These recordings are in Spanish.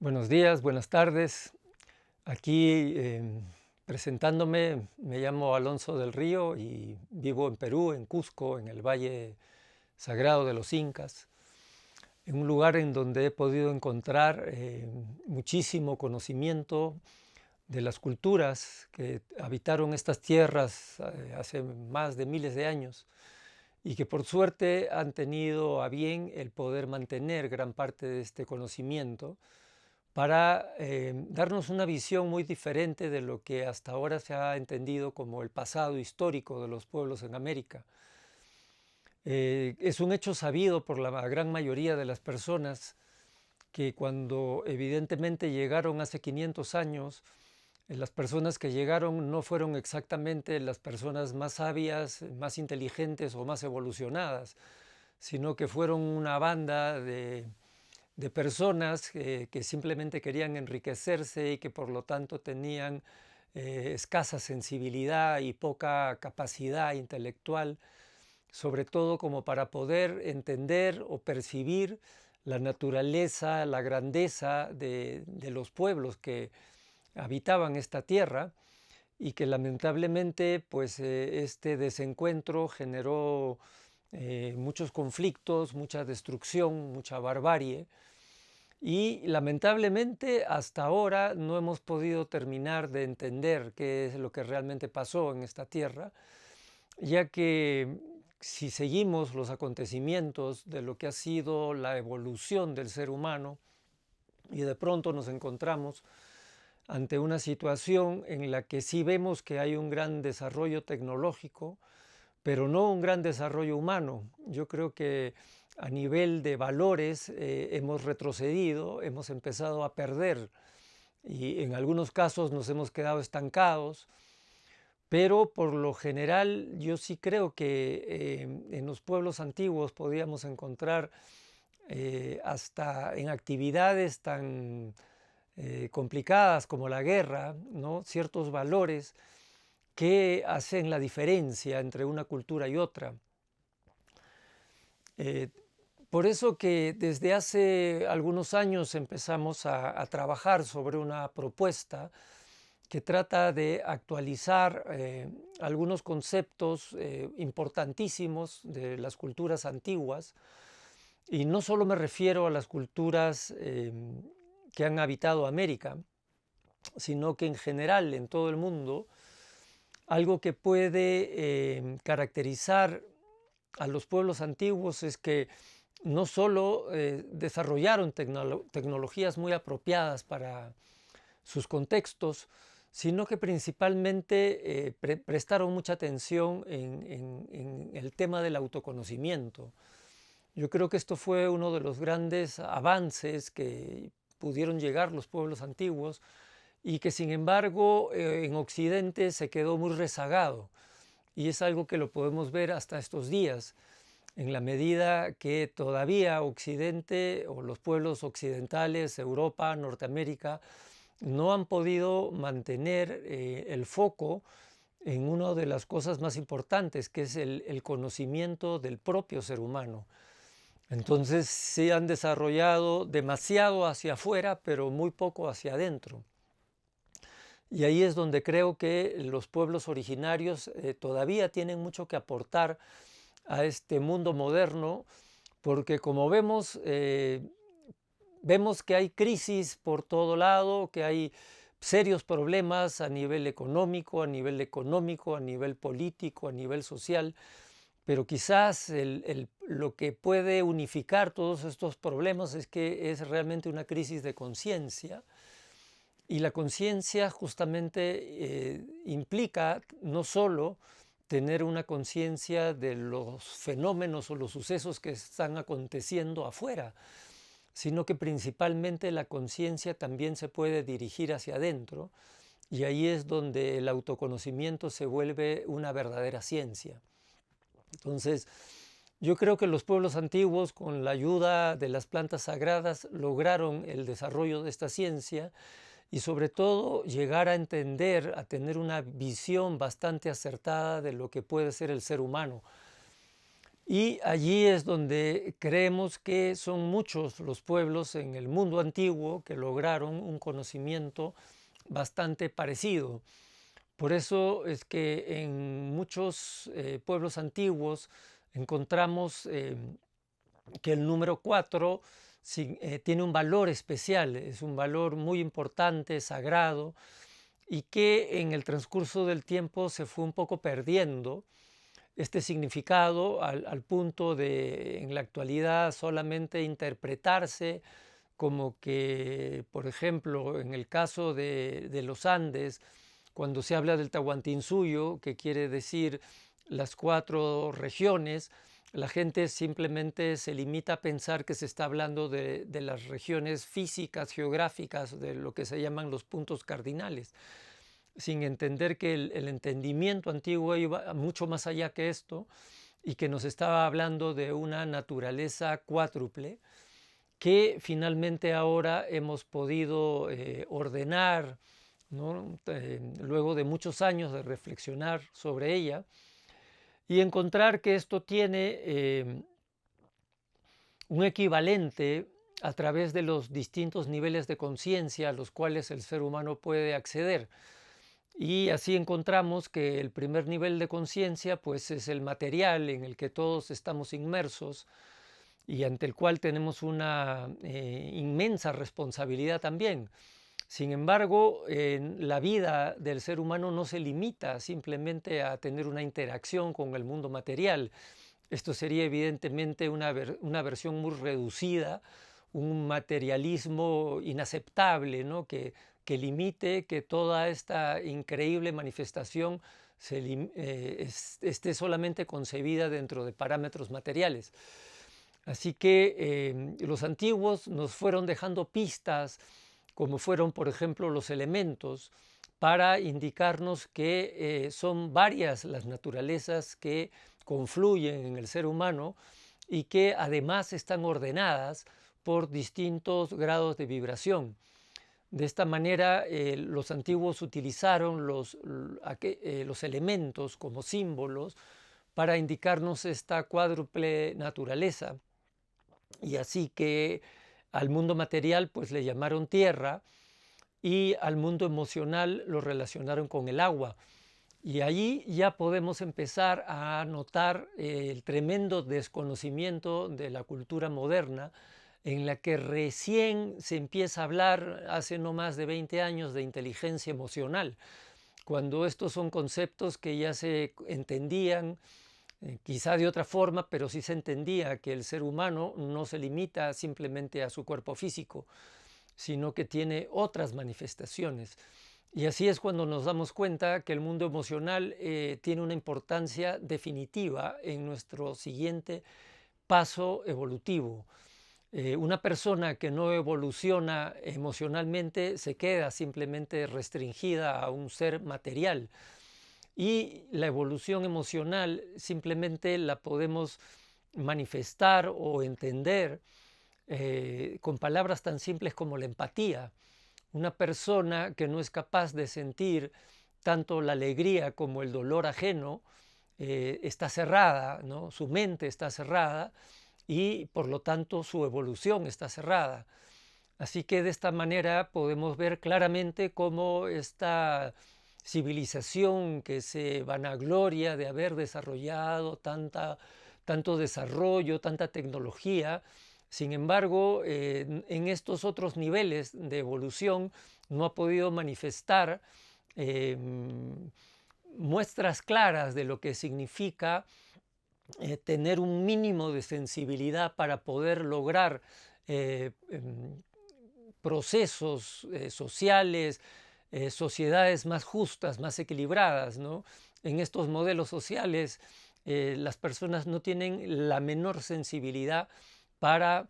Buenos días, buenas tardes. Aquí presentándome, me llamo Alonso del Río y vivo en Perú, en Cusco, en el Valle Sagrado de los Incas, en un lugar en donde he podido encontrar muchísimo conocimiento de las culturas que habitaron estas tierras hace más de miles de años y que por suerte han tenido a bien el poder mantener gran parte de este conocimiento para darnos una visión muy diferente de lo que hasta ahora se ha entendido como el pasado histórico de los pueblos en América. Es un hecho sabido por la gran mayoría de las personas que cuando evidentemente llegaron hace 500 años, las personas que llegaron no fueron exactamente las personas más sabias, más inteligentes o más evolucionadas, sino que fueron una banda de personas que simplemente querían enriquecerse y que por lo tanto tenían escasa sensibilidad y poca capacidad intelectual, sobre todo como para poder entender o percibir la naturaleza, la grandeza de los pueblos que habitaban esta tierra y que lamentablemente pues este desencuentro generó muchos conflictos, mucha destrucción, mucha barbarie y lamentablemente hasta ahora no hemos podido terminar de entender qué es lo que realmente pasó en esta tierra, ya que si seguimos los acontecimientos de lo que ha sido la evolución del ser humano y de pronto nos encontramos ante una situación en la que sí vemos que hay un gran desarrollo tecnológico, pero no un gran desarrollo humano. Yo creo que a nivel de valores hemos retrocedido, hemos empezado a perder y en algunos casos nos hemos quedado estancados, pero por lo general yo sí creo que en los pueblos antiguos podíamos encontrar hasta en actividades tan complicadas como la guerra, ¿no? Ciertos valores que hacen la diferencia entre una cultura y otra. Eh, por eso que desde hace algunos años empezamos a trabajar sobre una propuesta que trata de actualizar algunos conceptos importantísimos de las culturas antiguas. Y no solo me refiero a las culturas que han habitado América, sino que en general en todo el mundo, algo que puede caracterizar a los pueblos antiguos es que no solo desarrollaron tecnologías muy apropiadas para sus contextos, sino que principalmente prestaron mucha atención en el tema del autoconocimiento. Yo creo que esto fue uno de los grandes avances que pudieron llegar los pueblos antiguos y que sin embargo en Occidente se quedó muy rezagado. Y es algo que lo podemos ver hasta estos días, en la medida que todavía Occidente o los pueblos occidentales, Europa, Norteamérica, no han podido mantener el foco en una de las cosas más importantes, que es el conocimiento del propio ser humano. Entonces se han desarrollado demasiado hacia afuera, pero muy poco hacia adentro. Y ahí es donde creo que los pueblos originarios todavía tienen mucho que aportar a este mundo moderno, porque como vemos, vemos que hay crisis por todo lado, que hay serios problemas a nivel económico, a nivel político, a nivel social, pero quizás lo que puede unificar todos estos problemas es que es realmente una crisis de conciencia. Y la conciencia justamente implica no solo tener una conciencia de los fenómenos o los sucesos que están aconteciendo afuera, sino que principalmente la conciencia también se puede dirigir hacia adentro y ahí es donde el autoconocimiento se vuelve una verdadera ciencia. Entonces, yo creo que los pueblos antiguos, con la ayuda de las plantas sagradas, lograron el desarrollo de esta ciencia y sobre todo llegar a entender, a tener una visión bastante acertada de lo que puede ser el ser humano. Y allí es donde creemos que son muchos los pueblos en el mundo antiguo que lograron un conocimiento bastante parecido. Por eso es que en muchos pueblos antiguos encontramos que el número 4 tiene un valor especial, es un valor muy importante, sagrado, y que en el transcurso del tiempo se fue un poco perdiendo este significado al punto de en la actualidad solamente interpretarse como que, por ejemplo, en el caso de los Andes, cuando se habla del Tahuantinsuyo, que quiere decir las 4 regiones, la gente simplemente se limita a pensar que se está hablando de las regiones físicas, geográficas, de lo que se llaman los puntos cardinales, sin entender que el entendimiento antiguo iba mucho más allá que esto y que nos estaba hablando de una naturaleza cuádruple que finalmente ahora hemos podido ordenar, ¿no? Luego de muchos años de reflexionar sobre ella y encontrar que esto tiene un equivalente a través de los distintos niveles de conciencia a los cuales el ser humano puede acceder. Y así encontramos que el primer nivel de conciencia pues es el material en el que todos estamos inmersos y ante el cual tenemos una inmensa responsabilidad también. Sin embargo, la vida del ser humano no se limita simplemente a tener una interacción con el mundo material. Esto sería evidentemente una versión muy reducida, un materialismo inaceptable, ¿no? Que limite que toda esta increíble manifestación esté solamente concebida dentro de parámetros materiales. Así que los antiguos nos fueron dejando pistas, como fueron, por ejemplo, los elementos, para indicarnos que son varias las naturalezas que confluyen en el ser humano y que además están ordenadas por distintos grados de vibración. De esta manera, los antiguos utilizaron los elementos como símbolos para indicarnos esta cuádruple naturaleza. Y así que al mundo material pues le llamaron tierra y al mundo emocional lo relacionaron con el agua. Y allí ya podemos empezar a notar el tremendo desconocimiento de la cultura moderna en la que recién se empieza a hablar hace no más de 20 años de inteligencia emocional, cuando estos son conceptos que ya se entendían quizá de otra forma, pero sí se entendía que el ser humano no se limita simplemente a su cuerpo físico, sino que tiene otras manifestaciones. Y así es cuando nos damos cuenta que el mundo emocional tiene una importancia definitiva en nuestro siguiente paso evolutivo. Una persona que no evoluciona emocionalmente se queda simplemente restringida a un ser material. Y la evolución emocional simplemente la podemos manifestar o entender con palabras tan simples como la empatía. Una persona que no es capaz de sentir tanto la alegría como el dolor ajeno está cerrada, ¿no? Su mente está cerrada y por lo tanto su evolución está cerrada. Así que de esta manera podemos ver claramente cómo esta civilización que se vanagloria de haber desarrollado tanto desarrollo, tanta tecnología, sin embargo, en estos otros niveles de evolución no ha podido manifestar muestras claras de lo que significa tener un mínimo de sensibilidad para poder lograr procesos sociales, sociedades más justas, más equilibradas, ¿no? En estos modelos sociales las personas no tienen la menor sensibilidad para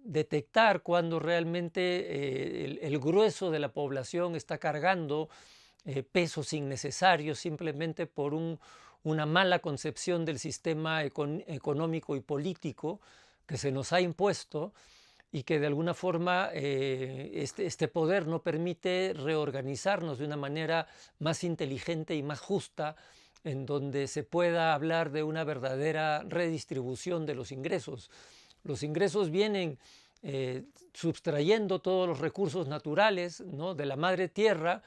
detectar cuando realmente el grueso de la población está cargando pesos innecesarios simplemente por una mala concepción del sistema económico y político que se nos ha impuesto y que de alguna forma este poder no permite reorganizarnos de una manera más inteligente y más justa en donde se pueda hablar de una verdadera redistribución de los ingresos. Los ingresos vienen sustrayendo todos los recursos naturales, ¿no?, de la madre tierra,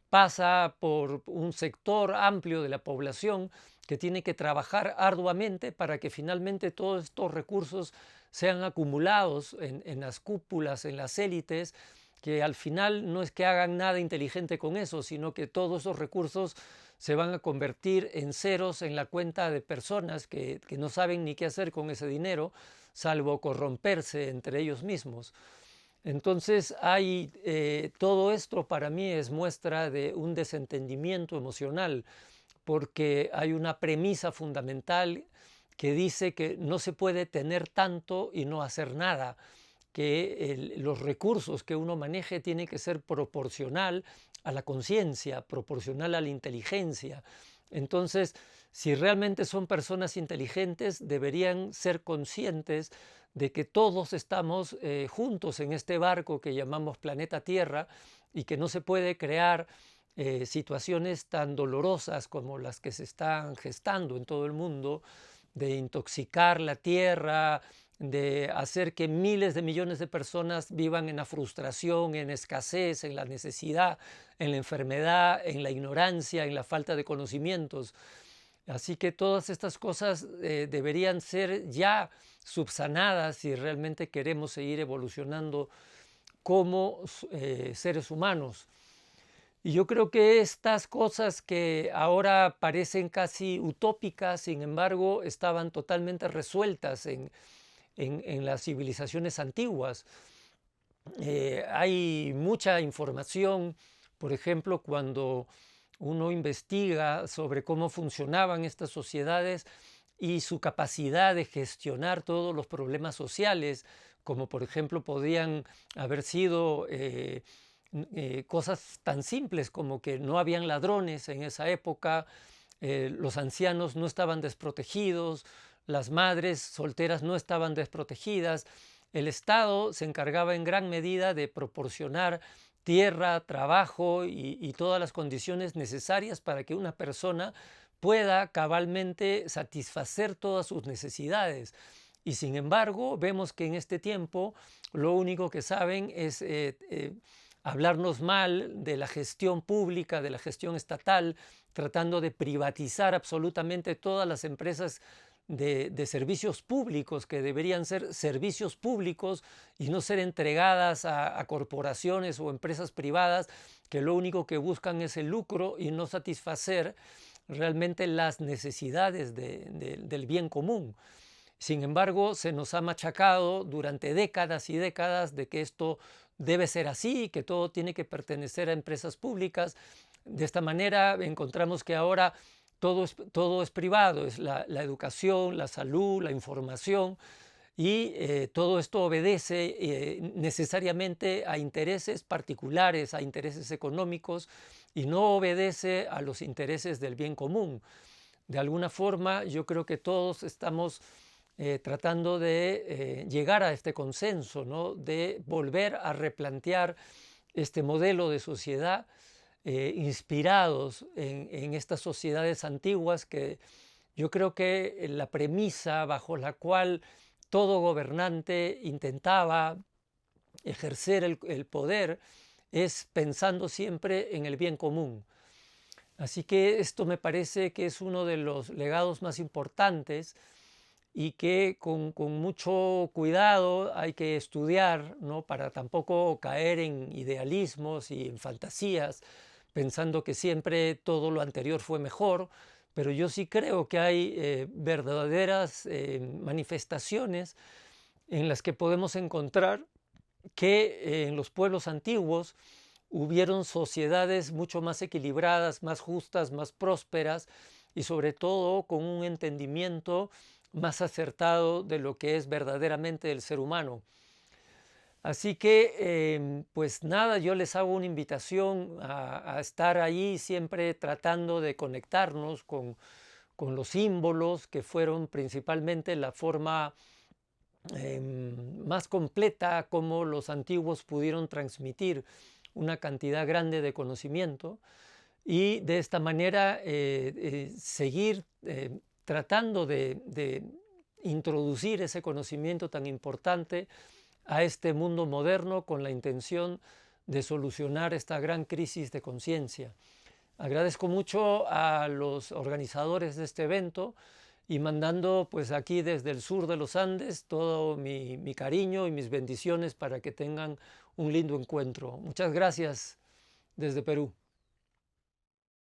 pasa por un sector amplio de la población que tiene que trabajar arduamente para que finalmente todos estos recursos sean acumulados en las cúpulas, en las élites, que al final no es que hagan nada inteligente con eso, sino que todos esos recursos se van a convertir en ceros en la cuenta de personas que no saben ni qué hacer con ese dinero, salvo corromperse entre ellos mismos. Entonces hay todo esto para mí es muestra de un desentendimiento emocional, porque hay una premisa fundamental que dice que no se puede tener tanto y no hacer nada, que los recursos que uno maneje tienen que ser proporcional a la conciencia, proporcional a la inteligencia. Entonces, si realmente son personas inteligentes, deberían ser conscientes de que todos estamos juntos en este barco que llamamos planeta Tierra y que no se puede crear situaciones tan dolorosas como las que se están gestando en todo el mundo, de intoxicar la tierra, de hacer que miles de millones de personas vivan en la frustración, en escasez, en la necesidad, en la enfermedad, en la ignorancia, en la falta de conocimientos. Así que todas estas cosas deberían ser ya subsanadas si realmente queremos seguir evolucionando como seres humanos. Y yo creo que estas cosas que ahora parecen casi utópicas, sin embargo, estaban totalmente resueltas en las civilizaciones antiguas. Hay mucha información, por ejemplo, cuando uno investiga sobre cómo funcionaban estas sociedades y su capacidad de gestionar todos los problemas sociales, como por ejemplo podían haber sido cosas tan simples como que no habían ladrones en esa época, los ancianos no estaban desprotegidos, las madres solteras no estaban desprotegidas. El Estado se encargaba en gran medida de proporcionar tierra, trabajo y todas las condiciones necesarias para que una persona pueda cabalmente satisfacer todas sus necesidades. Y sin embargo, vemos que en este tiempo lo único que saben es hablarnos mal de la gestión pública, de la gestión estatal, tratando de privatizar absolutamente todas las empresas de servicios públicos que deberían ser servicios públicos y no ser entregadas a corporaciones o empresas privadas que lo único que buscan es el lucro y no satisfacer realmente las necesidades del bien común. Sin embargo, se nos ha machacado durante décadas y décadas de que esto debe ser así, que todo tiene que pertenecer a empresas públicas. De esta manera encontramos que ahora todo es privado, es la educación, la salud, la información, y todo esto obedece necesariamente a intereses particulares, a intereses económicos, y no obedece a los intereses del bien común. De alguna forma, yo creo que todos estamos tratando de llegar a este consenso, ¿no?, de volver a replantear este modelo de sociedad inspirados en estas sociedades antiguas, que yo creo que la premisa bajo la cual todo gobernante intentaba ejercer el poder es pensando siempre en el bien común. Así que esto me parece que es uno de los legados más importantes y que con mucho cuidado hay que estudiar, ¿no?, para tampoco caer en idealismos y en fantasías, pensando que siempre todo lo anterior fue mejor, pero yo sí creo que hay verdaderas manifestaciones en las que podemos encontrar que en los pueblos antiguos hubieron sociedades mucho más equilibradas, más justas, más prósperas y sobre todo con un entendimiento más acertado de lo que es verdaderamente el ser humano. Así que, pues nada, yo les hago una invitación a estar ahí siempre tratando de conectarnos con los símbolos que fueron principalmente la forma más completa como los antiguos pudieron transmitir una cantidad grande de conocimiento. y de esta manera seguir tratando de introducir ese conocimiento tan importante a este mundo moderno con la intención de solucionar esta gran crisis de conciencia. Agradezco mucho a los organizadores de este evento y mandando pues aquí desde el sur de los Andes todo mi cariño y mis bendiciones para que tengan un lindo encuentro. Muchas gracias desde Perú.